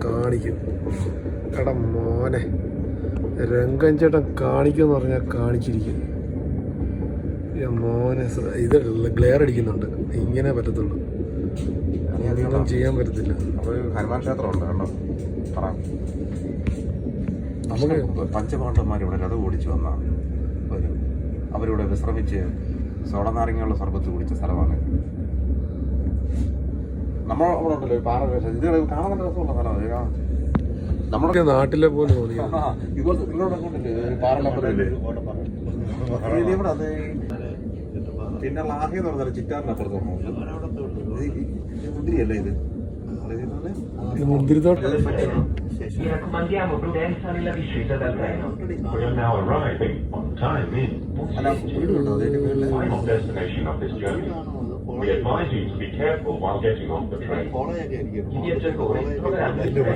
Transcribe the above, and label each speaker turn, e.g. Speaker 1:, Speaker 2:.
Speaker 1: കാണിക്കും. എടാ മോനെ, രംഗൻ ചേട്ടൻ കാണിക്കുമെന്ന് പറഞ്ഞാൽ കാണിച്ചിരിക്കും. മോനെ ഇതല്ല, ഗ്ലെയർ അടിക്കുന്നുണ്ട്. ഇങ്ങനെ പറ്റത്തുള്ളൂ, ഒന്നും ചെയ്യാൻ പറ്റത്തില്ല.
Speaker 2: ഹനുമാൻ ക്ഷേത്രമുണ്ട് കണ്ടോ. നമുക്ക് പഞ്ചപാണ്ഡവന്മാരിവിടെ രഥ ഓടിച്ചു വന്നാണ്. അവരിവിടെ വിശ്രമിച്ച് സോഡനാരങ്ങയുള്ള സർബത്ത് കുടിച്ച സ്ഥലമാണ്. നമ്മൾ അവിടെ ഉണ്ടല്ലോ പാറ, ഇത് കാണാൻ നല്ല രസമുള്ള സ്ഥലമാണ്. നമ്മുടെ
Speaker 1: നാട്ടിലെ പോലെ തോന്നി.
Speaker 2: ഇതുപോലെ നിങ്ങളോട് പാറലപ്പുറല്ലേ ഇവിടെ. അത് പിന്നെ ലാഹി എന്ന് പറഞ്ഞാൽ ചിറ്റാറിനപ്പുറത്ത് മുന്തിരിയല്ലേ ഇത്?
Speaker 1: മുന്തിരിത്തോട്ടം.
Speaker 3: Vi raccomandiamo prudenza nella discesa dal treno. We are now arriving on time in final destination of this journey. We advise you to be careful while getting off the train. Il viaggiatore troverà